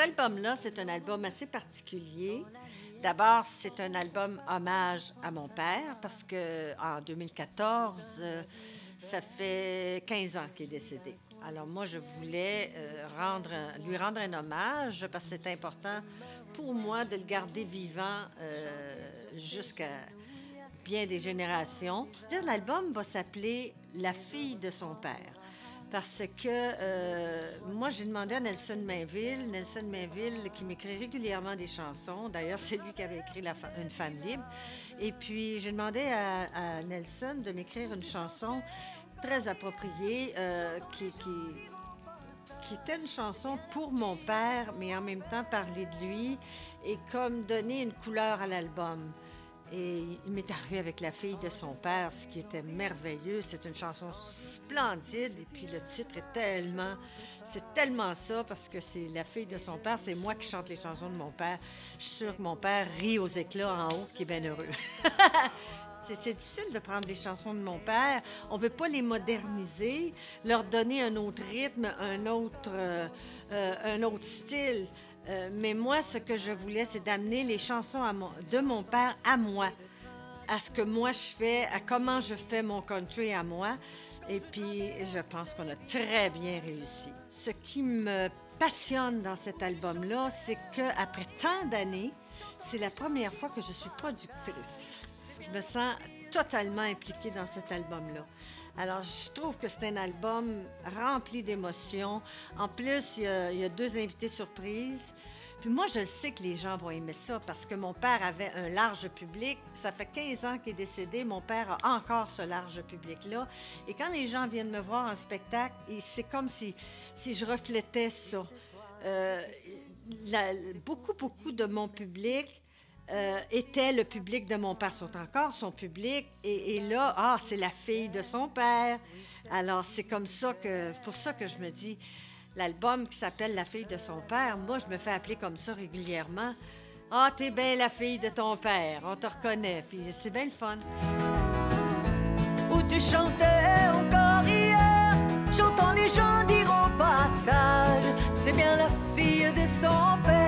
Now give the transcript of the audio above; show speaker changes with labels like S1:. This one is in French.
S1: album-là, c'est un album assez particulier. D'abord, c'est un album hommage à mon père parce que en 2014, ça fait 15 ans qu'il est décédé. Alors moi, je voulais lui rendre un hommage parce que c'est important pour moi de le garder vivant jusqu'à bien des générations. L'album va s'appeler La fille de son père. Parce que moi, j'ai demandé à Nelson Mainville, qui m'écrit régulièrement des chansons. D'ailleurs, c'est lui qui avait écrit Une femme libre. Et puis, j'ai demandé à Nelson de m'écrire une chanson très appropriée qui était une chanson pour mon père, mais en même temps parler de lui et comme donner une couleur à l'album. Et il m'est arrivé avec La fille de son père, ce qui était merveilleux. C'est une chanson splendide et puis le titre c'est tellement ça parce que c'est La fille de son père. C'est moi qui chante les chansons de mon père. Je suis sûre que mon père rit aux éclats en haut, qui est bien heureux. C'est difficile de prendre les chansons de mon père. On ne veut pas les moderniser, leur donner un autre rythme, un autre style. Mais moi, ce que je voulais, c'est d'amener les chansons de mon père à moi, à ce que moi je fais, à comment je fais mon country à moi. Et puis, je pense qu'on a très bien réussi. Ce qui me passionne dans cet album-là, c'est qu'après tant d'années, c'est la première fois que je suis productrice. Je me sens totalement impliquée dans cet album-là. Alors, je trouve que c'est un album rempli d'émotions. En plus, il y a 2 invités surprises. Puis moi, je sais que les gens vont aimer ça parce que mon père avait un large public. Ça fait 15 ans qu'il est décédé. Mon père a encore ce large public-là. Et quand les gens viennent me voir en spectacle, c'est comme si je reflétais ça. Beaucoup de mon public était le public de mon père, sont encore son public. Et là, c'est la fille de son père. Alors, c'est pour ça que je me dis... L'album qui s'appelle La fille de son père, moi, je me fais appeler comme ça régulièrement. « Ah, t'es bien la fille de ton père, on te reconnaît. » Puis c'est bien le fun.
S2: Où tu chantais encore hier, j'entends les gens dire au passage, c'est bien la fille de son père.